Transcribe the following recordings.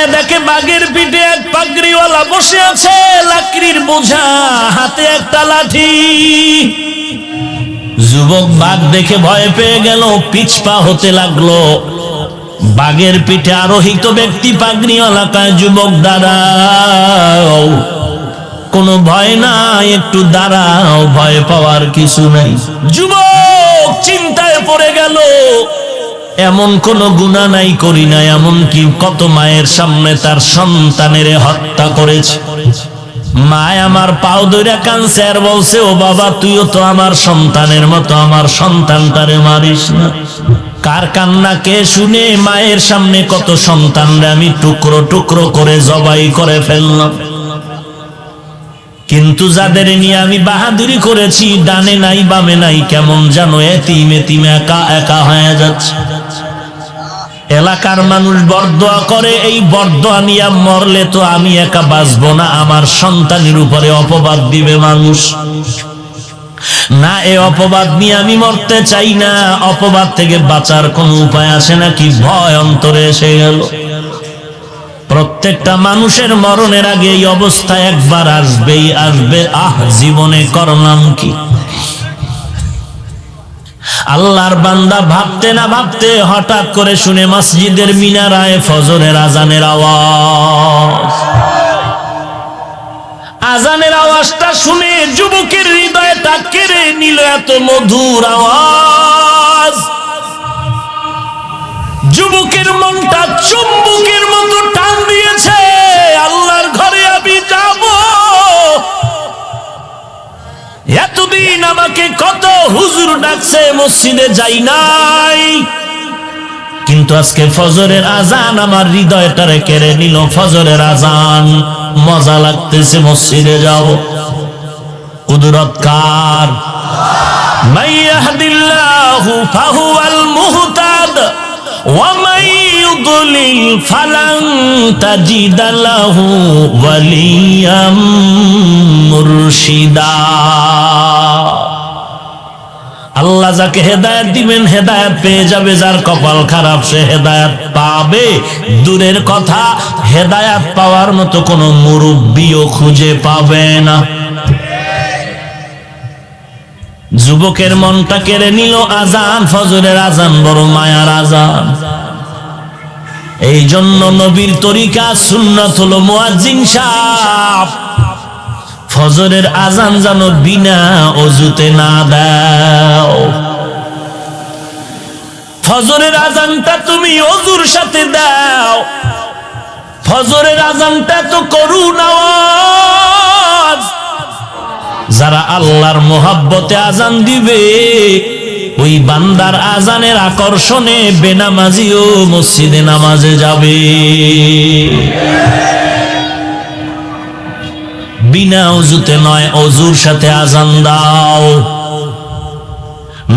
তাকায় দেখে বাঘের পিঠে এক পাগড়িওয়ালা বসে আছে, লাকড়ির বোঝা, হাতে একটা লাঠি। যুবক বাঘ দেখে ভয় পেয়ে গেল, পিছপা হতে লাগলো। বাঘের পিঠে আরোহিত ব্যক্তি পাগড়িওয়ালা কয়, যুবক দাঁড়াও, কোনো ভয় নাই, একটু দাঁড়াও, ভয় পাওয়ার কিছু নাই। যুবক চিন্তায় পড়ে গেল, এমন কোন গুনাহ নাই করি না, এমন কি কত মায়ের সামনে তার সন্তানের হত্যা করেছে। মা আমার পাও ধরে কাঁদছে আর বলছে, ও বাবা, তুইও তো আমার সন্তানের মতো, আমার সন্তানটারে মারিস না। কার কান্না কে শুনে মায়ের সামনে কত সন্তানরে আমি টুকরো টুকরো করে জবাই করে ফেললাম। কিন্তু যাদের নিয়ে আমি বাহাদুরি করেছি, ডানে নাই বামে নাই, কেমন যেন এতিম এতিম একা একা হয়ে যাচ্ছে। এলাকার মানুষ বরদোয়া করে, এই বরদোয়া নিয়ে মরলে তো আমি একা বাঁচবো না, আমার সন্তানের উপরে অপবাদ দিবে মানুষ। না, এই অপবাদ নিয়ে আমি মরতে চাই না। অপবাদ থেকে বাঁচার কোনো উপায় আছে নাকি? ভয় অন্তরে এসে গেল। প্রত্যেকটা মানুষের মরণের আগে এই অবস্থা একবার আসবেই আসবে। জীবনে করলাম কি? আল্লাহর বান্দা ভাবতে না ভাবতে হঠাৎ করে শুনে মসজিদের মিনারায় ফজরের আজানের আওয়াজ। আজানের আওয়াজটা শুনে যুবকের হৃদয়টা কেড়ে নিল এত মধুর আওয়াজ। যুবকের মনটা চুম্বকের মতো টান দিয়েছে, আল্লাহর ঘরে আমি যাব। এতদিন আমাকে কত হুজুর ডাকছে, মসজিদে যাই নাই, কিন্তু আজকে ফজরের আজান আমার হৃদয়টারে কেড়ে নিল। ফজরের আজান, মজা লাগতেছে, মসজিদে যাব। কুদরত কার? মাইয়াহদিল্লাহু ফাহুয়াল মুহতাদ ওয়া মান ইউদ্লিল ফালান তাজিদা লাহু ওয়ালিয়াম মুরশিদা। আল্লাহ যাকে হেদায়েত দিবেন হেদায়েত পেয়ে যাবে, যার কপাল খারাপ সে হেদায়েত পাবে দূরের কথা, হেদায়েত পাওয়ার মতো কোনো মুরব্বিও খুঁজে পাবে না। যুবকের মনটা কেড়ে নিল আজান, ফজরের আজান বড় মায়ার আজান। এই জন্য নবীর তরিকা সুন্নাত হলো মুয়াজ্জিন সাহেব ফজরের আজান যেন বিনা ওযুতে না দাও। ফজরের আজানটা তুমি ওযুর সাথে দাও। ফজরের আজানটা তো করুণ আওয়াজ। যারা আল্লাহর মোহাব্বতে আজান দিবে, ওই বান্দার আজানের আকর্ষণে বেনামাজিও মসজিদে নামাজে যাবে। বিনা ওযুতে নয়, ওযুর সাথে আজান দাও।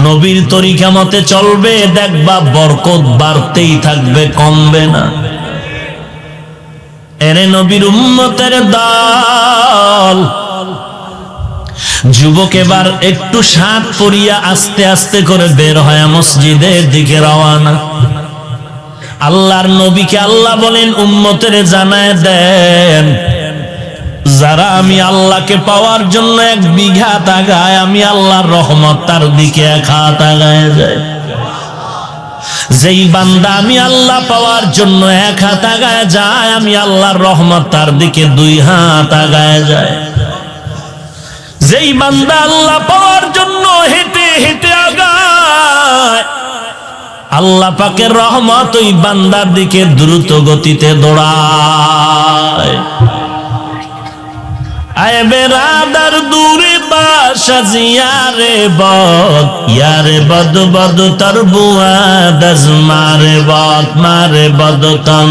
নবীর তরিকা মতে চলবে, দেখবা বরকত বাড়তেই থাকবে, কমবে না। এরে নবীর উম্মতের দল, যুবক এবার একটু শার্ট পরিয়া আস্তে আস্তে করে বের হয় মসজিদের দিকে রওনা। আল্লাহর নবীকে আল্লাহ বলেন, উম্মতের জানায় দেন, যারা আমি আল্লাহকে পাওয়ার জন্য এক বিঘা তাগায়, আমি আল্লাহর রহমত তার দিকে এক হাত আগায় যায়। যেই বান্দা আমি আল্লাহ পাওয়ার জন্য এক হাত আগায় যায়, আমি আল্লাহর রহমত তার দিকে দুই হাত আগায় যায়। যেই বান্দা আল্লাহ পাওয়ার জন্য হেঁটে হেঁটে আগায়, আল্লাহ পাকের রহমত ওই বান্দার দিকে দ্রুত গতিতে দৌড়ায়। আয় বেরাদার দূরে বাসা জিয়ারে বদ, ইয়ারে বদ বদ তর বুয়াদ মারে বদ, মারে বদ তন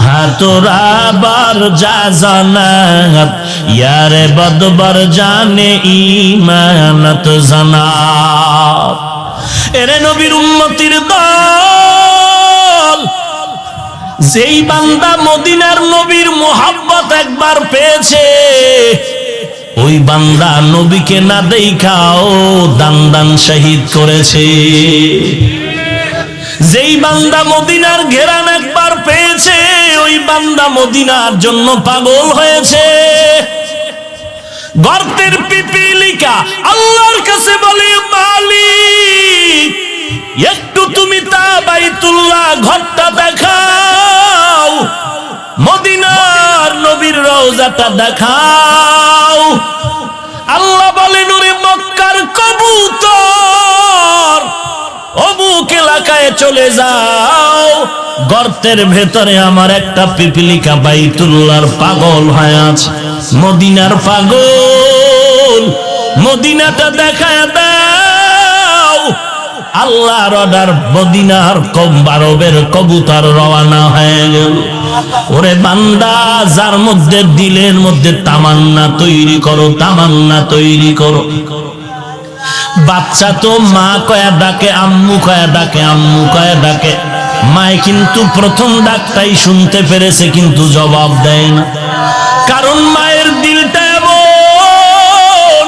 হাতরা বার যা জানাত, ইয়ারে বদ বর জানে ইমানত জানাত। এরে নবীর উম্মতির দল, যেই বান্দা মদিনার নবীর মোহাব্বত একবার পেয়েছে, ওই বান্দা নবীকে না দেখাও দান দান শহীদ করেছে। যেই বান্দা মদিনার ঘেরান একবার পেয়েছে ওই বান্দা মদিনার জন্য পাগল হয়েছে। গর্তের পিপিলিকা আল্লাহর কাছে বলে, মালিক একটু তুমি তা বাইতুল্লাহ ঘরটা দেখাও, মদিনার নবীর রওজাটা দেখাও। আল্লাহ বলেন, ওরে মক্কার কবুতর, অমুক এলাকায় চলে যাও, গর্তের ভেতরে আমার একটা পিপিলিকা বাইতুল্লাহর পাগল হয়ে আছে, মদিনার পাগল, মদিনাটা দেখায় দাও। আল্লাহর অর্ডার, মদিনার আরবের কবুতর রওনা হয়ে গেল। ওরে বান্দা, যার মধ্যে দিলের মধ্যে তামান্না তৈরি করো, তামান্না তৈরি করো। বাচ্চা তো মা কয়া ডাকে, আম্মু কয়া ডাকে, আম্মু কয়া ডাকে। মায় কিন্তু প্রথম ডাকটাই শুনতে পেরেছে কিন্তু জবাব দেয় না, কারণ মায়ের দিলটা এমন।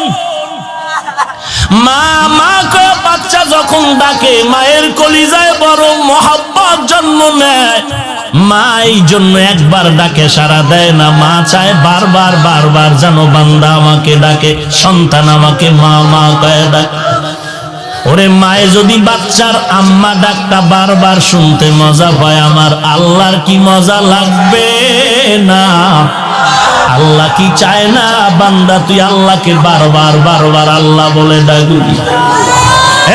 মা মা কয়া বাচ্চা যখন ডাকে মায়ের কলিজায় বড় মহব্বত জন্ম নেয়। মা এই জন্য একবার ডাকে সাড়া দেয় না, মা চায় বারবার বারবার যেন বান্দা আমাকে ডাকে, সন্তান আমাকে মা মা কয়ে ডাকে। ওরে মায়ে যদি বাচ্চার আম্মা ডাকটা বারবার শুনতে মজা পায়, আমার আল্লাহর কি মজা লাগবে না? আল্লাহ কি চায় না বান্দা তুই আল্লাহকে বারবার বারবার আল্লাহ বলে ডাকবি?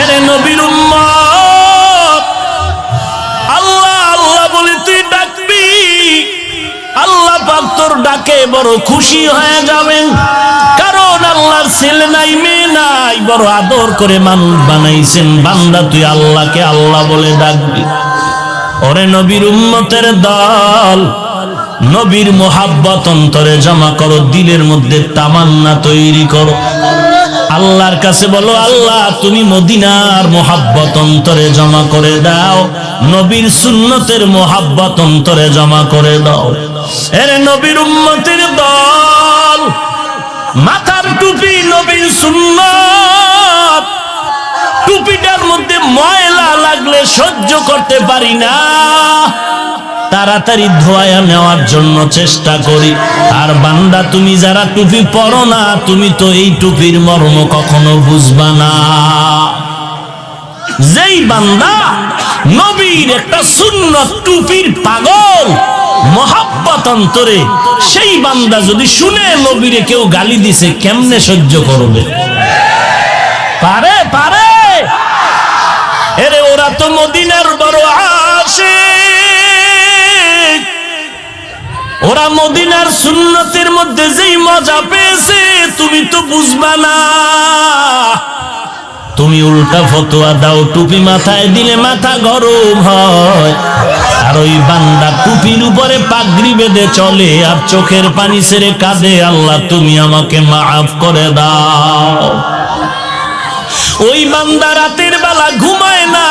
আরে নবীর উম্মত, আল্লাহ আল্লাহ বলে তুই ডাকবি, আল্লাহ পাক তোর ডাকে বড় খুশি হয়ে যাবেন। কারণ আল্লাহর ছেলে নাই, মেয়ে নাই, বড় আদর করে মানুষ বানাইছেন। বান্দা তুই আল্লাহকে আল্লাহ বলে ডাকবি। ওরে নবীর উম্মতের দল, নবীর মোহাব্বত অন্তরে জমা করো, দিলের মধ্যে তামান্না তৈরি করো। আল্লাহর কাছে বলো, আল্লাহ তুমি মদিনার মোহাব্বত অন্তরে জমা করে দাও, নবীর সুন্নতের মোহাব্বত অন্তরে জমা করে দাও। এরে নবীর উম্মতের দল, মাথার টুপি নবীর সুন্নত, টুপিটার মধ্যে ময়লা লাগলে সহ্য করতে পারি না, তাড়াতাড়ি ধোয়া নেওয়ার জন্য চেষ্টা করি। আর বান্দা তুমি যারা টুপি পরো না, তুমি তো এই টুপির মর্ম কখনো বুঝবা না। যেই বান্দা নবীর একটা সুন্নত টুপির পাগল, মহাব্বত অন্তরে, সেই বান্দা যদি শুনে নবীরে কেউ গালি দিছে কেমনে সহ্য করবে? পারে পারে? এরে ওরা তো মদিনার বড় আশিক, ওরা মদিনার সুন্নতের মধ্যে যেই মজা পেয়েছে তুমি তো বুঝবা না। তুমি উল্টা ফতোয়া দাও, টুপি মাথায় দিলে মাথা গরম হয়। আর ওই বান্দা টুপির উপরে পাগড়ি বেঁধে চলে আর চোখের পানি ছেড়ে কাঁদে, আল্লাহ তুমি আমাকে মাফ করে দাও। ওই বান্দা রাতের বেলা ঘুমায় না,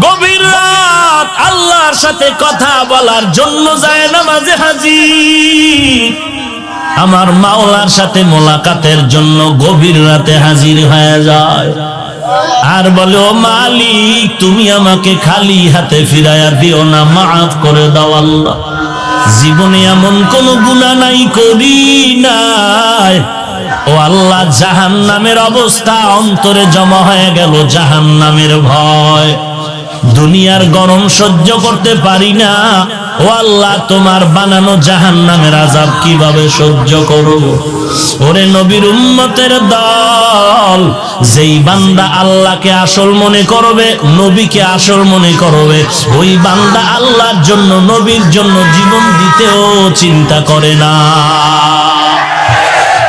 গভীর রাত আল্লাহর সাথে কথা বলার জন্য যায় নামাজে হাজির। আমার মাওলার সাথে মোলাকাতের জন্য গভীর রাতে হাজির হয়ে যায় আর বলে, ও মালিক তুমি আমাকে খালি হাতে ফিরাইয়া দিও না, মাফ করে দাও আল্লাহ। জীবনে এমন কোন গুনাহ নাই করি নাই। ও আল্লাহ, জাহান্নামের অবস্থা অন্তরে জমা হয়ে গেল, জাহান্নামের ভয়, দুনিয়ার গরম সহ্য করতে পারি না। ও আল্লাহ, তোমার বানানো জাহান্নামের আযাব কিভাবে সহ্য করব? ওরে নবীর উম্মতের দল, যেই বান্দা আল্লাহকে আসল মনে করবে, নবীকে আসল মনে করবে, ওই বান্দা আল্লাহর জন্য, নবীর জন্য জীবন দিতেও চিন্তা করে না।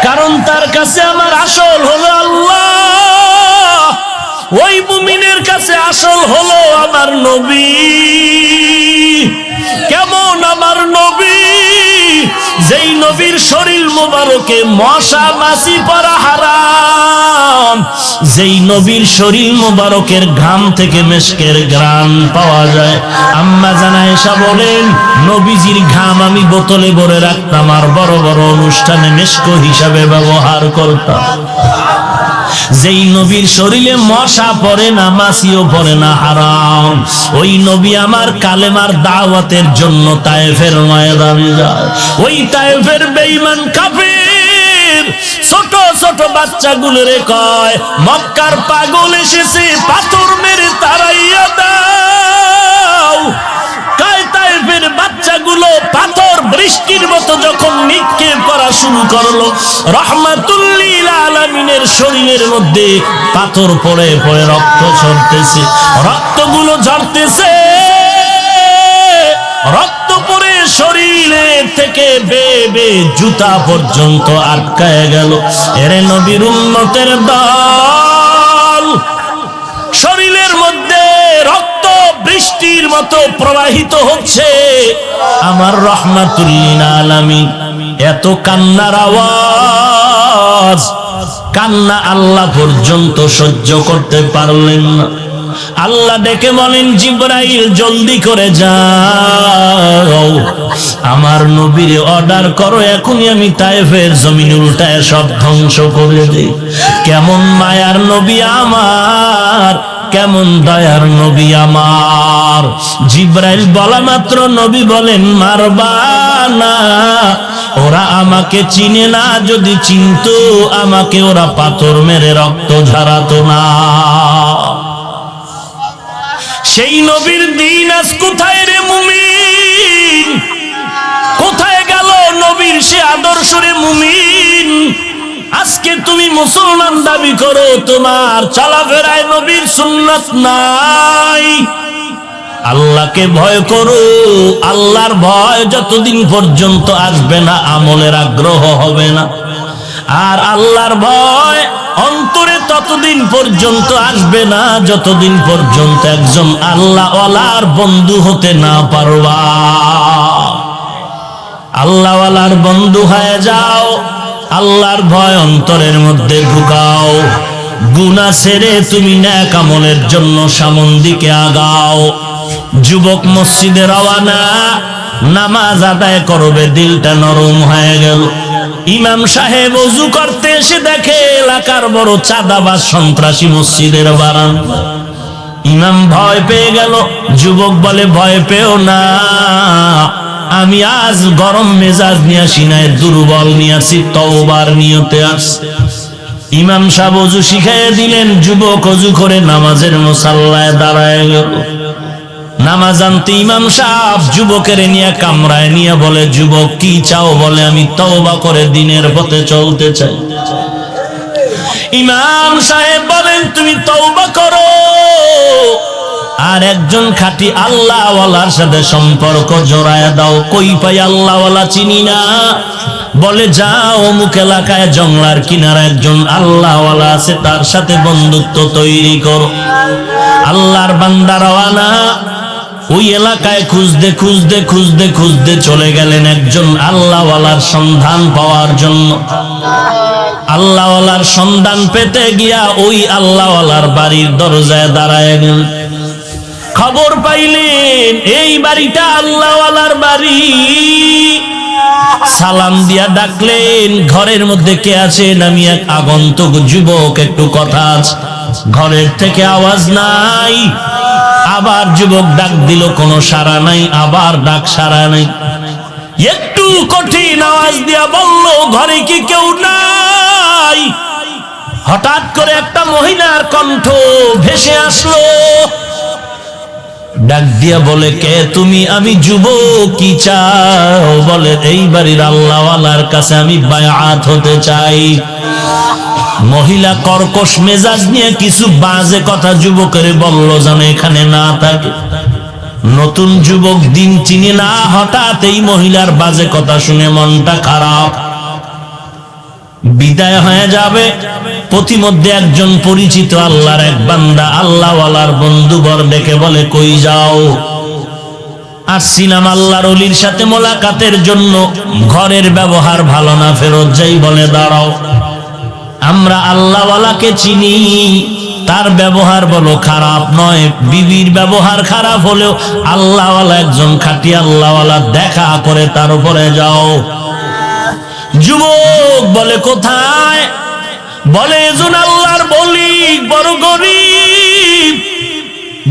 কারণ তার কাছে আমার আসল হলো আল্লাহ, ওই মুমিনের কাছে আসল হলো আমার নবী। কেমন আমার নবী? যেই নবীর শরীর মোবারকে মশা মাছি পড়া হারাম, যেই নবীর শরীর মোবারকের ঘাম থেকে মেশকের ঘ্রাণ পাওয়া যায়। আম্মা জানা আয়েশা বলেন, নবীজির ঘাম আমি বোতলে ভরে রাখতাম আর বড় বড় অনুষ্ঠানে মেশক হিসাবে ব্যবহার করতাম। যেই নবীর শরীরে মশা পড়ে না, মাছিও পড়ে না, হারাম। ওই নবী আমার কালেমার দাওয়াতের জন্য তায়েফের ময়দানে যায়। ওই তায়েফের বেঈমান কাফির ছোট ছোট বাচ্চাগুলোরে কয়, মক্কার পাগল এসেছে, পাথর মেরে তাড়াইয়া দাও। তায়েফের বাচ্চাগুলো পাথর বৃষ্টির মতো যখন নিক্ষেপ করা শুরু করলো, রাহমাতুল লিল আলামিনের শরীরের মধ্যে পাথর পড়ে পড়ে রক্ত ঝরতেছে, রক্তগুলো ঝরতেছে, রক্ত পড়ে শরীরের থেকে বেবে জুতা পর্যন্ত আটকায় গেল। এরে নবীর উম্মতের দল, শরীরের মধ্যে রক্ত বৃষ্টির মতো প্রবাহিত হচ্ছে। আমার রাহমাতুল লিল আলামিন এত কান্নার আওয়াজ, কান্না আল্লাহ পর্যন্ত সহ্য করতে পারলেন না। আল্লাহ ডেকে বলেন, জিবরাইল জলদি করে যাও, আমার নবীর অর্ডার করো, এখনই আমি তায়েফের জমিন উল্টায় সব ধ্বংস করে দেই। কেমন মায়ার নবী আমার, কেমন দয়ার নবী আমার। জিবরাইল বলা মাত্র নবী বলেন, মারবা না, ওরা আমাকে চিনে না, যদি চিনতো আমাকে ওরা পাথর মেরে রক্ত ঝরাতো না। সেই নবীর দিন আজ কোথায় রে মুমিন? কোথায় গেল নবীর সে আদর্শ রে মুমিন? আজকে তুমি মুসলমান দাবি করো, তোমার চলাফেরায় নবীর সুন্নাত নাই। আল্লাহকে ভয় করো, আল্লাহর ভয় যতদিন পর্যন্ত আসবে না আমলের আগ্রহ হবে না। আর আল্লাহর ভয় অন্তরে ততদিন পর্যন্ত আসবে না যতদিন পর্যন্ত একজন আল্লাহওয়ালার বন্ধু হতে না পারবা। আল্লাহওয়ালার বন্ধু হয়ে যাও, আল্লাহর ভয় অন্তরের মধ্যে ঢুকাও, গুনাহ ছেড়ে তুমি নেক আমলের জন্য সামন দিকে আগাও। যুবক মসজিদে রওয়ানা, নামাজ আদায় করবে, দিলটা নরম হয়ে গেল। ইমাম সাহেব ওযু করতে এসে দেখে এলাকার বড় চাঁদাবাজ সন্ত্রাসী মসজিদের বারান্দা। ইমাম ভয় পেয়ে গেল। যুবক বলে, ভয় পেও না, আমি আজ গরম মেজাজ নিয়ে আসি নাই, দুর্বল নিয়ে আসি, তওবার নিয়তে আসি। ইমাম সাহেব ওযু শিখাইয়া দিলেন। যুবক ওযু করে নামাজের মুসাল্লায় দাঁড়ায় গেল। নামাজ আনতে ইমাম সাহেব যুবকের নিয়ে কামরায় নিয়ে বলে, যুবক কি চাও? বলে, আমি তওবা করে দিনের পথে চলতে চাই। ইমাম সাহেব বলেন, তুমি তওবা করো আর একজন খাঁটি আল্লাহওয়ালার সাথে সম্পর্ক জোড়ায় দাও। কই পাই আল্লাহওয়ালা? চিনি না। বলে, যাও অমুক এলাকায় জংলার কিনারা একজন আল্লাহওয়ালা আছে, তার সাথে বন্ধুত্ব তৈরি করো। আল্লাহর বান্দা রওয়ানা ওই এলাকায় খুঁজতে খুঁজতে খুঁজতে খুঁজতে চলে গেলেন একজন আল্লাহওয়ালার সন্ধান পাওয়ার জন্য। আল্লাহওয়ালার সন্ধান পেতে গিয়া ওই আল্লাহওয়ালার বাড়ির দরজায় দাঁড়ায় গেলেন। খবর পাইলেন এই বাড়িটা আল্লাহওয়ালার বাড়ি। সালাম দিয়া ডাকলেন, ঘরের মধ্যে কে আছেন? আমি এক আগন্তুক যুবক, একটু কথা আছে। ঘরের থেকে আওয়াজ নাই। আবার যুবক ডাক দিল, কোনো সাড়া নাই। আবার ডাক, সাড়া নাই। একটু কঠিন আওয়াজ দিয়া বলল, ঘরে কি কেউ নাই? হঠাৎ করে একটা মহিলার কণ্ঠ ভেসে আসলো। ডাক দিয়া বলে, কে তুমি? আমি যুবক, কি চাও? বলে, এই বাড়ির আল্লাহওয়ালার কাছে আমি বায়াত হতে চাই। মহিলা কর্কশ মেজাজ নিয়ে কিছু বাজে কথা যুবকের বলল, যেন এখানে না থাকে। নতুন যুবক, দিন চিনি না, হঠাৎ এই মহিলার বাজে কথা শুনে মনটা খারাপ। বিদায় হয়ে যাবে, পথিমধ্যে একজন পরিচিত আল্লাহর এক বান্দা আল্লাহওয়ালার বন্ধুবর ডেকে বলে, কই যাও? আসছিলাম আল্লাহর ওলির সাথে মোলাকাতের জন্য, ঘরের ব্যবহার ভালো না, ফেরত যাই। বলে, দাঁড়াও, আমরা আল্লাহওয়ালাকে চিনি, তার ব্যবহার বলো খারাপ নয়, বিবির ব্যবহার খারাপ হলেও আল্লাহওয়ালা একজন খাঁটি আল্লাহওয়ালা, দেখা করে তার উপরে যাও। যুবক বলে, কোথায়? বলে এজন আল্লাহর বলি বড় গরিব,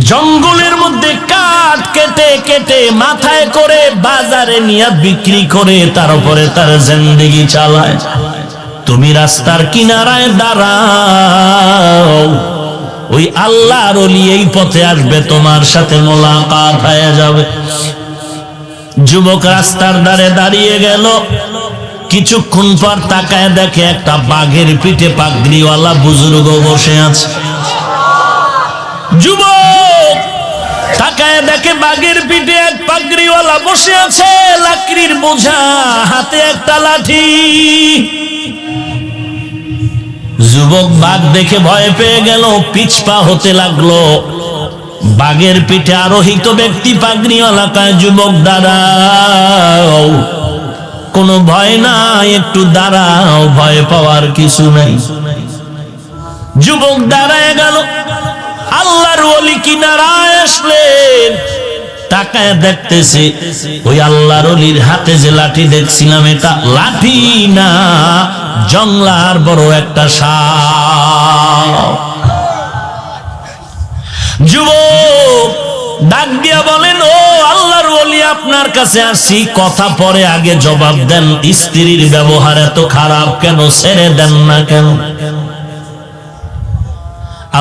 জঙ্গলের মধ্যে কাঠ কেটে কেটে মাথায় করে বাজারে নিয়ে বিক্রি করে তারপরে তার জিন্দেগি চালায়। তুমি রাস্তার কিনারায় দাঁড়াও, ওই আল্লাহর ওলি এই পথে আসবে, তোমার সাথে মোলাকাত হয়ে যাবে। যুবক রাস্তার ধারে দাঁড়িয়ে গেল, কিছুক্ষণ পর তাকায় দেখে একটা বাঘের পিঠে পাগড়িওয়ালা বুজুর্গ বসে আছে। যুবক তাকায় দেখে বাঘের পিঠে এক পাগড়িওয়ালা বসে আছে, লাকড়ির বোঝা, হাতে একটা লাঠি। যুবক বাঘ দেখে ভয় পেয়ে গেল, পিছপা হতে লাগলো। বাঘের পিঠে আরোহিত ব্যক্তি পাগড়িওয়ালা কয়, যুবক দাঁড়াও, কোনো ভয় নাই, একটু দাঁড়াও, ভয় পাওয়ার কিছু নাই। যুবক দাঁড়ায় গেল। আল্লাহর ওলি কিনারায় আসলেন, তাকায় দেখতেছে ওই আল্লাহর ওলির হাতে যে লাঠি দেখছিলাম, এটা লাঠি না, জংলার বড় একটা সাপ। যুবক ডাক দিয়া বলেন, ও আল্লাহর ওলি, আপনার কাছে আসছি, কথা পরে আগে জবাব দেন, স্ত্রীর ব্যবহার এত খারাপ কেন, ছেড়ে দেন না কেন?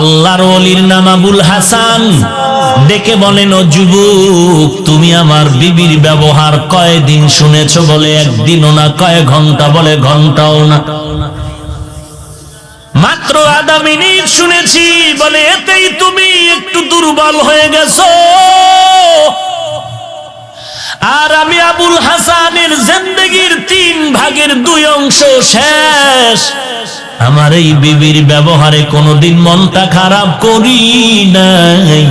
আল্লাহর ওলির নাম আবুল হাসান। ডেকে বলেন, ও যুবক, তুমি আমার বিবির ব্যবহার কয়দিন শুনেছো? বলে একদিনও না। কয় ঘন্টা? বলে ঘন্টাও না। মাত্র আধা মিনিট শুনেছি। বলে এতেই তুমি একটু দুর্বল হয়ে গেছো। আর আমি আবুল হাসানের জিন্দেগির 3 ভাগের 2 অংশ শেষ। আমার এই বিবির ব্যবহারে কোনোদিন মনটা খারাপ করি নাই।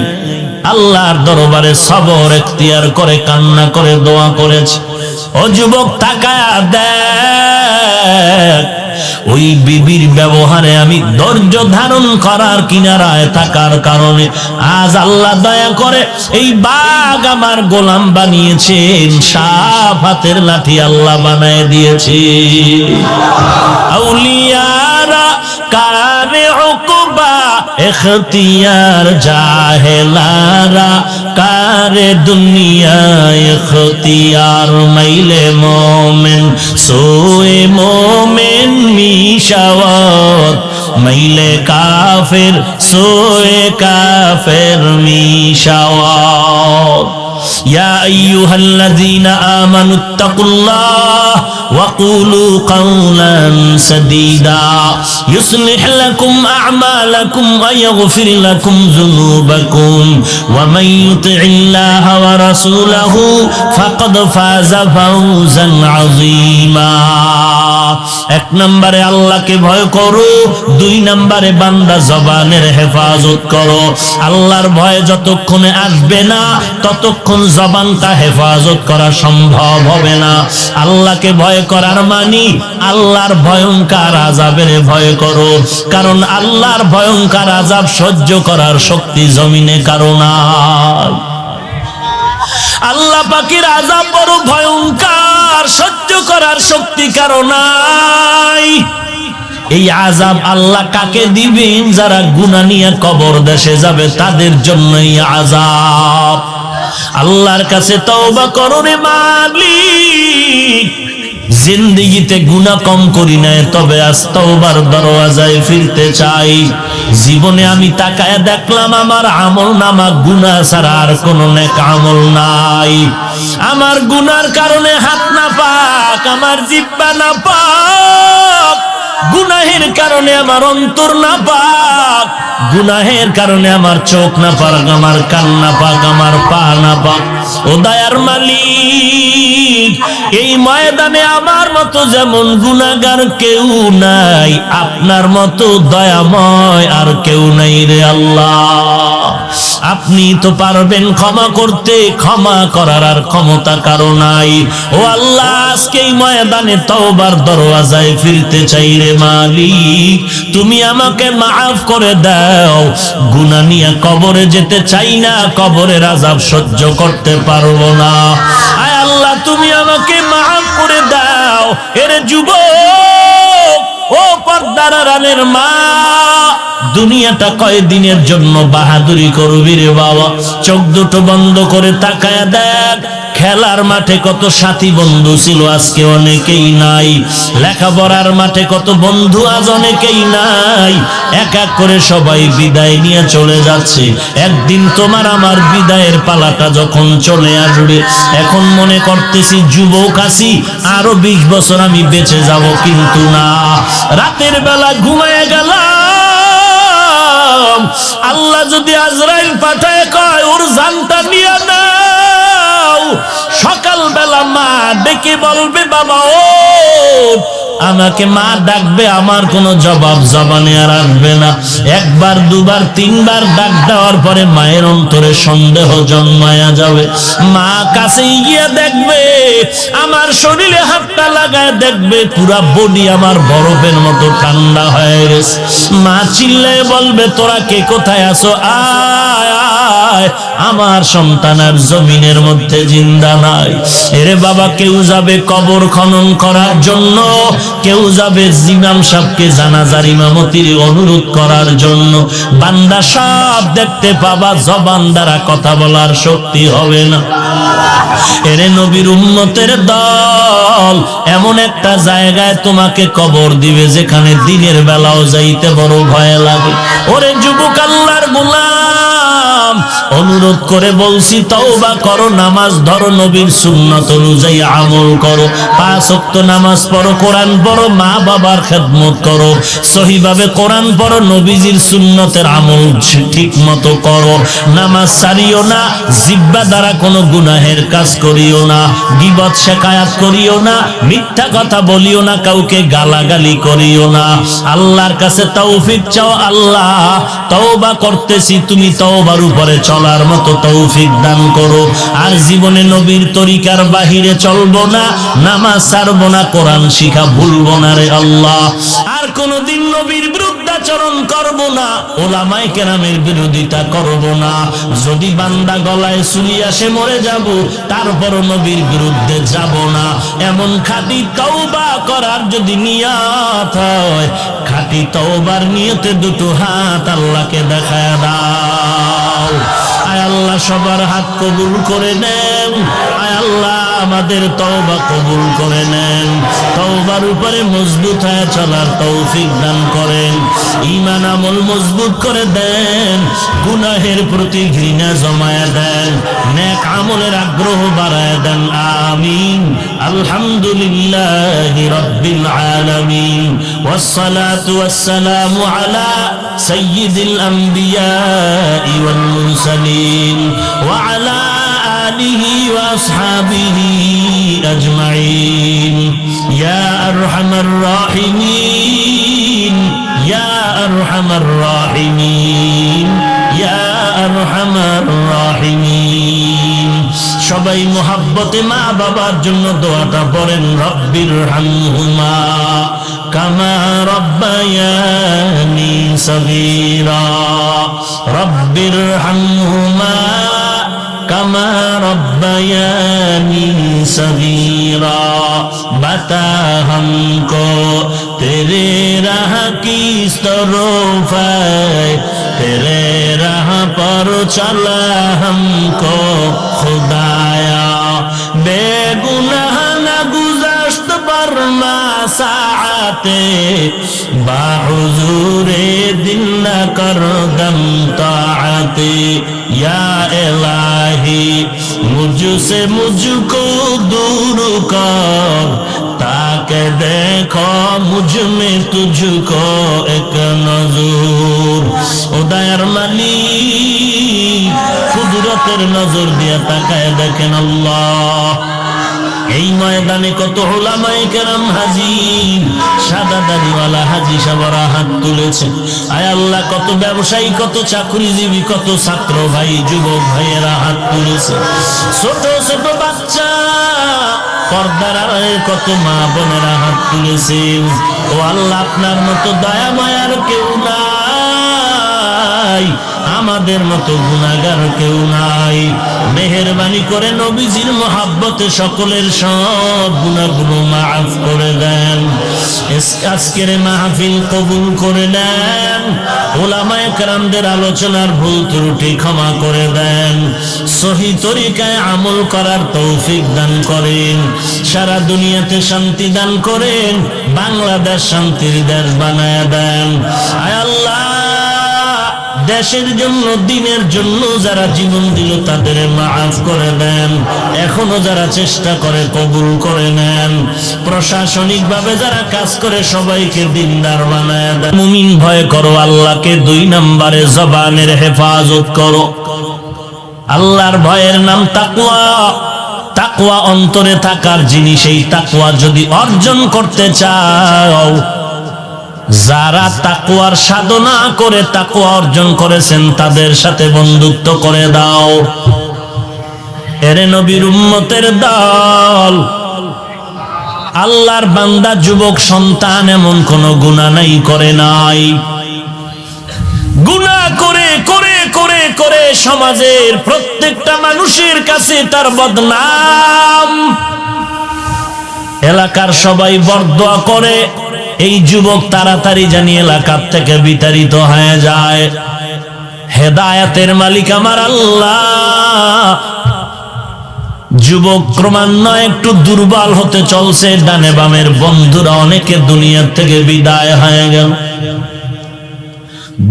আল্লাহর দরবারে সবর এখতিয়ার করে কান্না করে দোয়া করেছি। ও যুবক, তাকায়া দেখ, ওই বিবির ব্যবহারে আমি ধৈর্য ধারণ করার কিনারায় থাকার কারণে আজ আল্লাহ দয়া করে এই বাঘ আমার গোলাম বানিয়েছেন, সাপ হাতের লাঠি আল্লাহ বানায় দিয়েছে। আউলিয়ারা কারে উকবা ইখতিয়ার, জাহেলারা কারে দুনিয়া ইখতিয়ার। মাইলে মোমেন সোয়ে মোমেন মিশাওয়াত, মাইলে কাফের সোয়ে কাফের মিশাওয়াত। يا أيها الذين آمنوا اتقوا الله وقولوا قولا سديدا يصلح لكم أعمالكم ويغفر لكم ذنوبكم ومن يطع الله ورسوله فقد فاز فوزا عظيما। 1 নম্বরে আল্লাহকে ভয় করো, 2 নম্বরে বান্দা জবানের হেফাজত করো। আল্লাহর ভয় যতক্ষণে আসবে না ততক্ষণ জবানটা হেফাজত করা সম্ভব হবে না। আল্লাহকে ভয় করার মানে আল্লাহর ভয়ঙ্কর আযাবের ভয় করো, কারণ আল্লাহর ভয়ঙ্কর আযাব সহ্য করার শক্তি জমিনে কারো নাই। আল্লাহ পাকের আযাব বড় ভয়ঙ্কর, সহ্য করার শক্তি কারো নাই। এই আযাব আল্লাহ কাকে দিবেন? যারা গুনাহ নিয়ে কবর দেশে যাবে তাদের জন্য এই আযাব। আল্লাহর কাছে তওবা করো রে মালিক, জিন্দেগিতে গুনাহ কম করি নাই, তবে আজ তওবার দরওয়াজায় ফিরতে চাই। জীবনে আমি তাকায় দেখলাম আমার আমল নামা গুনাহ ছাড়া আর কোনো নেক আমল নাই। আমার গুনার কারণে হাত না পাক, আমার জিহ্বা না পাক, গুনাহের কারণে আমার অন্তর না পাক, গুনাহের কারণে আমার চোখ না পাক, আমার কান না পাক, আমার পা না পাক। ও দয়ার মালিক, এই ময়দানে আমার মতো যেমন গুনাহগার কেউ নাই, আপনার মতো দয়াময় আর কেউ নাই রে আল্লাহ। আপনি তো পারবেন ক্ষমা করতে, ক্ষমা করার আর ক্ষমতা কারো নাই। ও আল্লাহ, আজকে এই ময়দানে তওবার দরওয়াজায় ফিরতে চাই রে মালিক, তুমি আমাকে মাফ করে দাও। গুনাহ নিয়ে কবরে যেতে চাই না, কবরের আযাব সহ্য করতে পারবো না। আয় আল্লাহ, তুমি আমাকে মাফ করে দাও। এর যুবক, ও পর্দার আড়ালের মা, দুনিয়াটা কয়দিনের জন্য বাহাদুরি করবি রে বাবা? চোখ দুটো বন্ধ করে তাকায়া দেখ, খেলার মাঠে কত সাথী বন্ধু ছিল, আজকে অনেকেই নাই। লেখাপড়ার মাঠে কত বন্ধু, আজ অনেকেই নাই। এক এক করে সবাই বিদায় নিয়ে চলে যাচ্ছে। একদিন তোমার আমার বিদায়ের পালাটা যখন চলে আসবে, এখন মনে করতেছি যুবক আছি, আরো 20 বছর আমি বেঁচে যাব, কিন্তু না। রাতের বেলা ঘুমায় গেলাম, আল্লাহ যদি আজরাইল পাঠায় কয় ওর জানটা নিয়ে নাও, সকালবেলা মা ডেকে বলবে বাবা ও, আমাকে মা ডাকবে, আমার কোনো জবাব জবানে আর আসবে না। একবার দুবার তিনবার ডাক দেওয়ার পরে মায়ের অন্তরে সন্দেহ জন্মায়া যাবে। মা কাছে গিয়ে দেখবে, আমার শরীরে হাতটা লাগায় দেখবে পুরা বডি আমার বরফের মতো ঠান্ডা হয়ে গেছে। মা চিল্লায় বলবে তোরা কে কোথায় আছো, আয় আয়, আমার সন্তান আর জমিনের মধ্যে জিন্দা নাই। এরে বাবা, কেউ যাবে কবর খনন করার জন্য, কেউ যাবে ইমাম সাহেবকে জানাজার ইমামতির অনুরোধ করার জন্য। বান্দা সব দেখতে পাবা, জবান দ্বারা কথা বলার শক্তি হবে না। এরে নবীর উম্মতের দল, এমন একটা জায়গায় তোমাকে কবর দিবে যেখানে দিনের বেলাও যাইতে বড় ভয় লাগে। ওরে যুবক আল্লাহর গোলাম, অনুরোধ করে বলছি তওবা করো, নামাজ ধরো, নবীর সুন্নাত অনুযায়ী আমল করো, 5 ওয়াক্ত নামাজ পড়ো, কোরআন পড়ো, মা বাবার খেদমত করো, সহিভাবে কোরআন পড়ো, নবীজির সুন্নতের আমল ঠিক মতো করো। নামাজ ছাড়িও না, জিহ্বা দ্বারা কোনো গুনাহের কাজ করিও না, গীবত শিকায়াত করিও না, মিথ্যা কথা বলিও না, কাউকে গালাগালি করিও না। আল্লাহর কাছে তৌফিক চাও, আল্লাহ তওবা করতেছি, তুমি তওবার উপরে চলার মতো তৌফিক দান করো। আর জীবনে নবীর তরিকার বাহিরে চলবো না, নামাজ ছাড়বো না, কোরআন শিখা ভুলবো না রে আল্লাহ। আর কোনদিন নবীর বিরুদ্ধাচরণ করব না, ওলামায়ে কেরামের বিরোধিতা করব না। যদি বান্দা গলায় ছুরি আসে মরে যাব, তারপরও নবীর বিরুদ্ধে যাব না। এমন খাঁটি তওবা করার যদি নিয়ত হয়, খাঁটি তওবার নিয়তে দুটো হাত আল্লাহকে দেখায় দাও। আয় আল্লাহ সবার হাত কবুল করে নেন, আয় আল্লাহ আমাদের তওবা কবুল করে নেন, তওবার উপরে মজবুত হয়ে চলার তৌফিক দান করেন, ঈমান আমল মজবুত করে দেন, গুনাহের প্রতি ঘৃণা জমায়া দেন, নেক আমলের আগ্রহ বাড়ায় দেন। আমিন। আলহামদুলিল্লাহি রাব্বিল আলামিন, ওয়াসসালাতু ওয়াসসালামু আলা সাইয়্যিদিল আম্বিয়া ওয়াল মুরসালিন ওয়া আলা আলিহি ওয়া আসহাবিহি আজমাইন। ইয়া আরহামার রাহিমিন, ইয়া আরহামার রাহিমিন, ইয়া আরহামার রাহিমিন। সবাই মুহাব্বতে মা বাবার জন্য দোয়াটা পড়েন, রব্বির হামহুমা কামা রব্বায়ানি সগীরা, রব্বির হামহুমা কামা রব্বায়ানি সগীরা। बता हमको तेरे राह की तरफ है, तेरे राह पर चला हमको खुदाया, बेगुनाह न गुज़श्त बरमा साआते, बाहुजूरे दिल न कर दम ताअते। या इलाही मुझसे मुझको दूर कर, ताकि देखो मुझ में तुझको एक नजर। ओ दयार मालिक, कुदरतेर नजर दिया ताकाय देखें अल्लाह। এই ময়দানে কত উলামায়ে কেরাম হাজির, সাদা দাড়িওয়ালা হাজী সাহেবরা হাত তুলেছে। আয় আল্লাহ, কত ব্যবসায়ী, কত চাকরিজীবী, কত ছাত্র ভাই, যুবক ভাইয়েরা হাত তুলেছে। ছোট ছোট বাচ্চা, পর্দার আড়ালে কত মা বোনেরা হাত তুলেছেন। ও আল্লাহ, আপনার মতো দয়া মায়ার কেউ নাই। নাই, আমাদের মতো গুনাহগার কেউ নাই। মেহেরবানি করে নবীজির মহাব্বতে সকলের সব গুনাহগুলো মাফ করে দেন। আজকের মাহফিল কবুল করে নেন। উলামায়ে কেরামদের আলোচনার ভুল ত্রুটি ক্ষমা করে দেন। সহি তরিকায় আমল করার তৌফিক দান করেন। সারা দুনিয়াতে শান্তি দান করেন। বাংলাদেশ শান্তির দেশ বানায় দেন। আয় আল্লাহ, দেশের জন্য, দিনের জন্য যারা জীবন দিল তাদের মাফ করে দেন। এখনো যারা চেষ্টা করে কবুল করে নেন। প্রশাসনিক ভাবে যারা কাজ করে সবাইকে দিনদার বানায় দেন। মুমিন ভয় করো আল্লাহকে, 2 নম্বরে জবানের হেফাজত করো। আল্লাহর ভয়ের নাম তাকওয়া। তাকওয়া অন্তরে থাকার জিনিস। এই তাকওয়া যদি অর্জন করতে চাও, যারা তাকওয়ার সাধনা করে তাকওয়া অর্জন করেছেন তাদের সাথে বন্ধুত্ব করে দাও। এরে নবীর উম্মতের দল, আল্লাহর বান্দা যুবক সন্তান এমন কোন গুনাহ নাই করে নাই। গুনাহ করে করে করে করে সমাজের প্রত্যেকটা মানুষের কাছে তার বদনাম। এলাকার সবাই বরদোয়া করে এই যুবক তাড়াতাড়ি জানি এলাকার থেকে বিতাড়িত হয়ে যায়। হেদায়েতের মালিক আমার আল্লাহ। যুবক ক্রমান্বয়ে একটু দুর্বল হতে চলছে। ডানে বামের বন্ধুরা অনেকে দুনিয়ার থেকে বিদায় হয়ে গেল।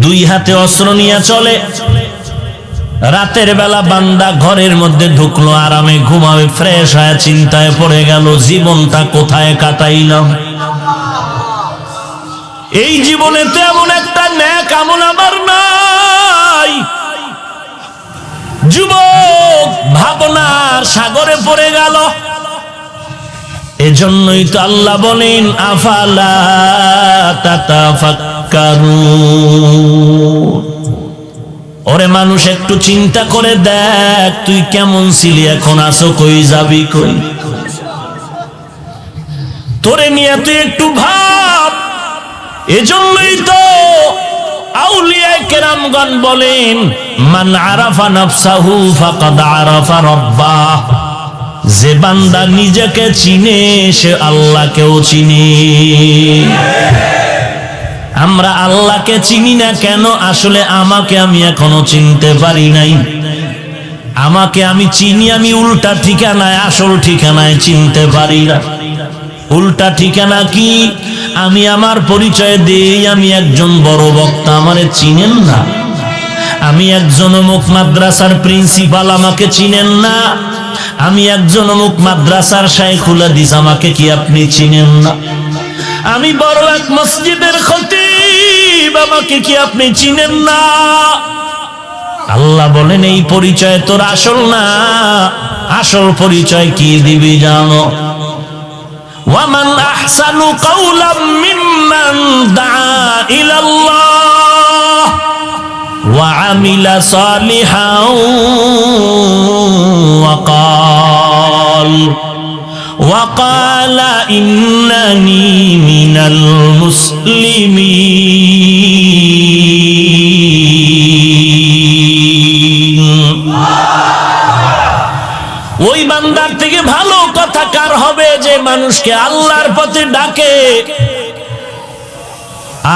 2 হাতে অস্ত্র নিয়ে চলে। রাতের বেলা বান্দা ঘরের মধ্যে ঢুকলো, আরামে ঘুমাবে, ফ্রেশ হয়ে চিন্তায় পড়ে গেল জীবনটা কোথায় কাটাইলাম। এই জীবনে তো এমন একটা নেক আমল আমার নাই। যুবক ভাবনার সাগরে পড়ে গেল। এজন্যই তো আল্লাহ বলেন আফালা তাতাফাক্কারুন। ওরে মানুষ, একটু চিন্তা করে দেখ, তুই কেমন ছিলি, এখন আছো কই, যাবি কই? তোরে নিয়ে তুই একটু ভাব। এজন্যই তো আউলিয়া কেরামগণ বলেন মান আরাফা নাফসাহু ফাকাদ আরাফা রাব্বাহ। যে বান্দা নিজেকে চিনে সে আল্লাহকেও চিনে। আমরা আল্লাহকে চিনি না কেন? আসলে আমাকে আমি এখনো চিনতে পারি নাই। আমাকে আমি চিনি, আমি উল্টা ঠিকানায় আসল ঠিকানায় চিনতে পারি না। উল্টা ঠিকানা কি? আমি আমার পরিচয় দেই আমি একজন বড় বক্তা, আমারে চিনেন না। আমি একজন অমুক মাদ্রাসার প্রিন্সিপাল, আমাকে চিনেন না। আমি একজন অমুক মাদ্রাসার শাইখুল হাদিস, আমাকে কি আপনি চিনেন না? আমি বড় এক মসজিদের খতিব, আমাকে কি আপনি চিনেন না? আল্লাহ বলেন এই পরিচয় তোর আসল না। আসল পরিচয় কি দিবি জানো? وَمَنْ أَحْسَنُ قَوْلًا مِّمَّنْ دَعَا إِلَى اللَّهِ وَعَمِلَ صَالِحًا وَقَالَ إِنَّنِي مِنَ الْمُسْلِمِينَ। ওই বান্দার থেকে ভালো কথা কার হবে যে মানুষকে আল্লাহর পথে ডাকে,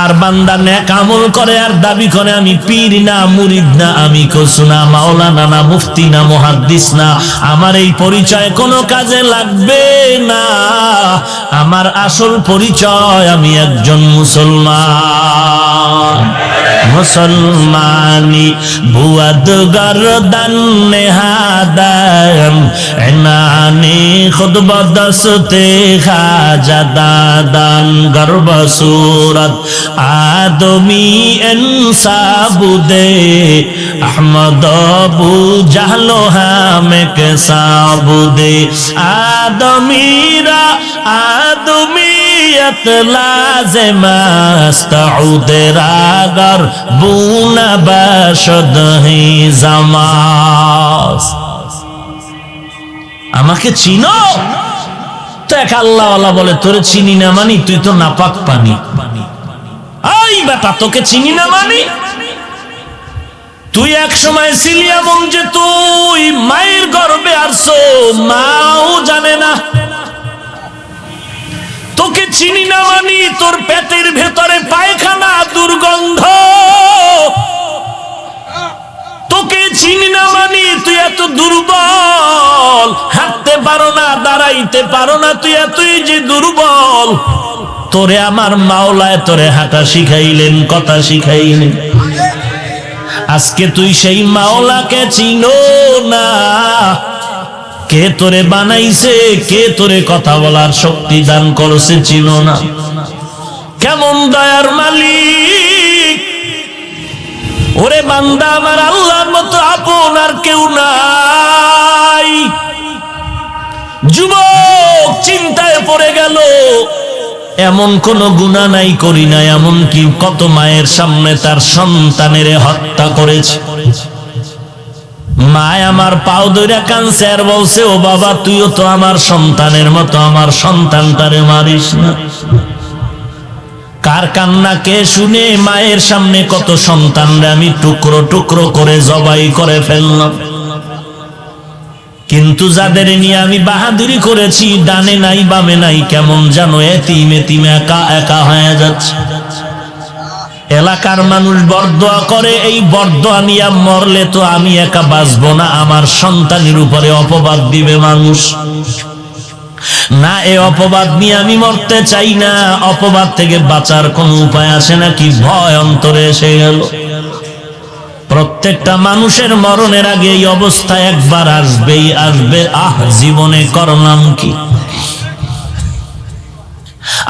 আর বান্দা নেক আমল করে আর দাবি করে আমি পীর না, মুরিদ না, আমি কিছু না, মাওলানা না, মুফতি না, মুহাদ্দিস না, আমার এই পরিচয় কোনো কাজে লাগবে না। আমার আসল পরিচয় আমি একজন মুসলমান। মুসলমানি বুয়াদ গরদান নেহাদান এনানি খুদ বদসতে খাজা দাদান গর্ব সুরত আদমি ইনসাবুদে আহমদ আবু জাহলো হামেক সাবুদে আদমিরা আদমিয়ত লাজিম আস্তাউদ রাগর বুনা বাশদ হি জামাস। আমাকে চিনো তো? এক আল্লাহওয়ালা বলে তোরে চিনি না মানি তুই তো নাপাক পানি। এই বেটা তোকে চিনি না মানি তুই এক সময় ছিলি এমন যে তুই মায়ের গর্ভে আসছো, মাও জানে না। তোকে চিনি না মানি তোর পেটের ভেতরে পায়খানা দুর্গন্ধ। তোকে চিনি না মানি তুই এত দুর্বল, হাঁটতে পারো না, দাঁড়াইতে পারো না, তুই এতই যে দুর্বল। তোরে আমার মাওলায় তোরে হাঁটা শিখাইলেন, কথা শিখাইলেন। আজকে তুই সেই মাওলাকে চিনো না। কে তোরে বানাইছে, কে তোরে কথা বলার শক্তি দান করছে চিনো না। কেমন দয়ার মালিক। ওরে বান্দা আমার, আল্লাহর মতো আপন আর কেউ নাই। যুবক চিন্তায় পড়ে গেল, এমন কোন গুনাহ নাই করি না, এমন কি কত মায়ের সামনে তার সন্তানের হত্যা করেছে। মা আমার পাও ধরে কাঁদছে আর বলছে, ও বাবা তুইও তো আমার সন্তানের মতো, আমার সন্তানটারে মারিস না। কার কান্না কে শুনে মায়ের সামনে কত সন্তানরা আমি টুকরো টুকরো করে জবাই করে ফেললাম। কিন্তু যাদের নিয়ে আমি বাহাদুরি করেছি, ডানে নাই বামে নাই, কেমন জানো এতিম এতিম একা একা হয়ে যাচ্ছে। এলাকার মানুষ বরদোয়া করে, এই বরদোয়া নিয়ে মরলে তো আমি একা বাঁচবো না, আমার সন্তানের উপরে অপবাদ দিবে মানুষ। না, এই অপবাদ নিয়ে আমি মরতে চাই না। অপবাদ থেকে বাঁচার কোন উপায় আসে নাকি? ভয় অন্তরে এসে গেল। প্রত্যেকটা মানুষের মরণের আগে এই অবস্থা একবার আসবেই আসবে। জীবনে করলাম কি?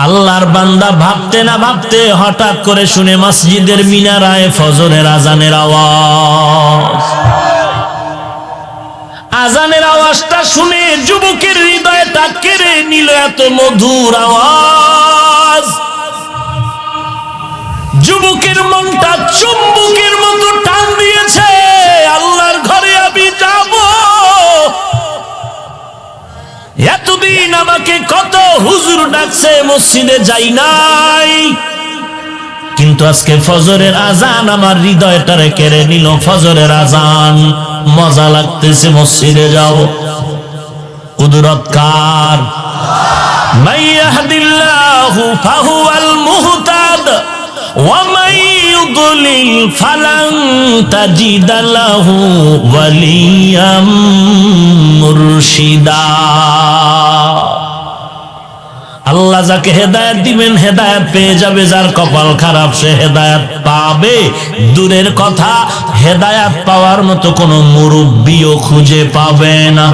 আল্লাহর বান্দা ভাবতে না ভাবতে হঠাৎ করে শুনে মসজিদের মিনারায় ফজরের আজানের আওয়াজ। আজানের আওয়াজটা শুনে যুবকের হৃদয়টা কেড়ে নিল এত মধুর আওয়াজ। যুবকের মনটা চুম্বকের মতো টান দিয়েছে, আল্লাহর ঘরে আমি যাব। এতদিন আমাকে কত হুজুর ডাকছে, মসজিদে যাই নাই, কিন্তু আজকে ফজরের আজান আমার হৃদয়টারে কেড়ে নিল। ফজরের আজান, মজা লাগতেছে, মসজিদে যাও। কুদরত কার? মান ইয়াহদিল্লাহু ফাহুয়াল মুহতাদ ওয়া মান ইউদ্লিল ফালান তাজিদা লাহু ওয়ালিয়াম মুরশিদা। আল্লাহ যাকে হেদায়েত দিবেন হেদায়েত পেয়ে যাবে, যার কপাল খারাপ সে হেদায়েত পাবে দূরের কথা, হেদায়েত পাওয়ার মতো কোনো মুরব্বিও খুঁজে পাবে না।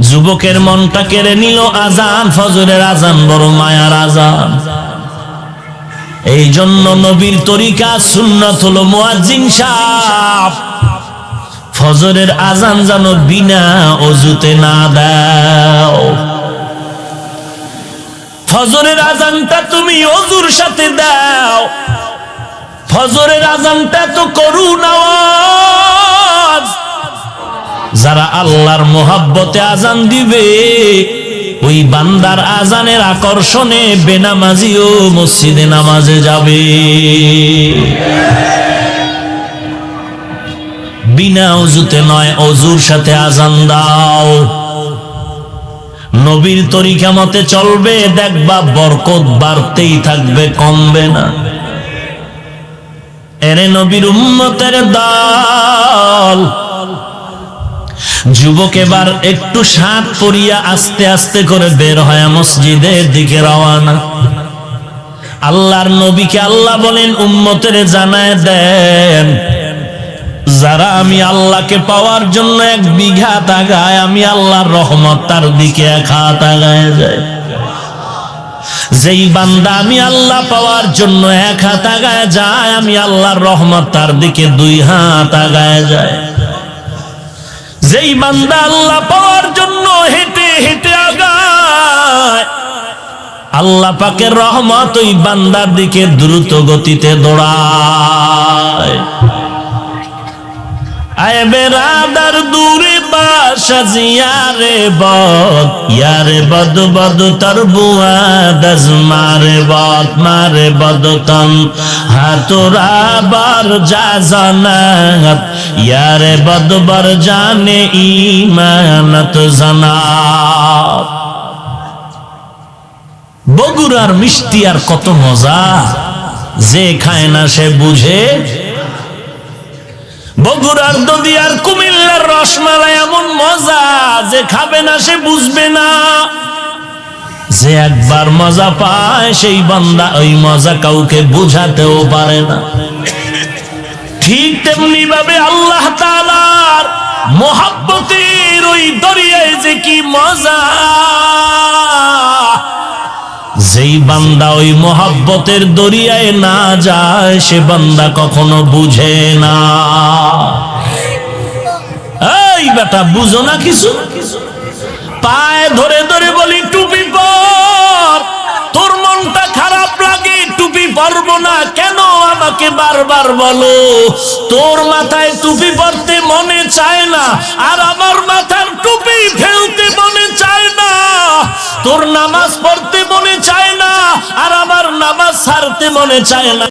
যুবকের মনটা কেড়ে নিল আজান, ফজরের আজান বড় মায়ার আজান। এই জন্য নবীর তরিকা সুন্নাত হলো মুয়াজ্জিন সাহেব ফজরের আজান যেন বিনা ওযুতে না দাও। ফজরের আজানটা তুমি ওযুর সাথে দাও। ফজরের আজানটা তো করুণ আওয়াজ। যারা আল্লাহর মোহাব্বতে আজান দিবে, ওই বান্দার আজানের আকর্ষণে বেনামাজিও মসজিদে নামাজে যাবে। বিনা ওযুতে নয়, ওযুর সাথে আজান দাও। নবীর তরিকা মতে চলবে, দেখবা বরকত বাড়তেই থাকবে, কমবে না। এরে নবীর উম্মতের দল, যুবক এবার একটু শার্ট পরিয়া আস্তে আস্তে করে বের হয় মসজিদের দিকে রওনা। আল্লাহর নবীকে আল্লাহ বলেন, উম্মতের জানায় দেন, যারা আমি আল্লাহকে পাওয়ার জন্য 1 বিঘা তাগায়, আমি আল্লাহর রহমত তার দিকে 1 হাত আগায় যায়। যেই বান্দা আমি আল্লাহ পাওয়ার জন্য 1 হাত আগায় যায়, আমি আল্লাহর রহমত তার দিকে 2 হাত আগায় যায়। যেই বান্দা আল্লাহ পাওয়ার জন্য হেঁটে হেঁটে আগায়, আল্লাহ পাকের রহমত ওই বান্দার দিকে দ্রুত গতিতে দৌড়ায়। আয় বেরাদার দূরে বাসা জিয়ারে বদ ইয়ারে বদ বদ তর বুয়া দজ মারে বদ তন হাতুরা বার যা জানাত ইয়ারে বদ বার জানে ইমানত জানাত। বগুড়ার মিষ্টি আর কত মজা, যে খায় না সে বুঝে। বগুড়ার দধি আর কুমিল্লার রসমালাই এমন মজা, যে খাবে না সে বুঝবে না। যে একবার মজা পায় সেই বান্দা ওই মজা কাউকে বুঝাতেও পারে না। ঠিক তেমনি ভাবে আল্লাহ তাআলার মহব্বতের ওই দরিয়ায় যে কি মজা, যেই বান্দা ওই মহব্বতের দরিয়ায় না যায় সে বান্দা কখনো বুঝে না। এই বেটা বুঝো না কিছু? পায়ে ধরে ধরে বলি টুপি পর, তোর মনটা খারাপ লাগে টুপি পরবো না কেন আমাকে বারবার বলো। তোর মাথায় টুপি পরতে মনে চায় না, আর আমার মাথার টুপি ফেলতে মনে চায় না। তোর নামাজ পড়তে মনে চায় না, আর আমার নামাজ ছাড়তে মনে চায় না।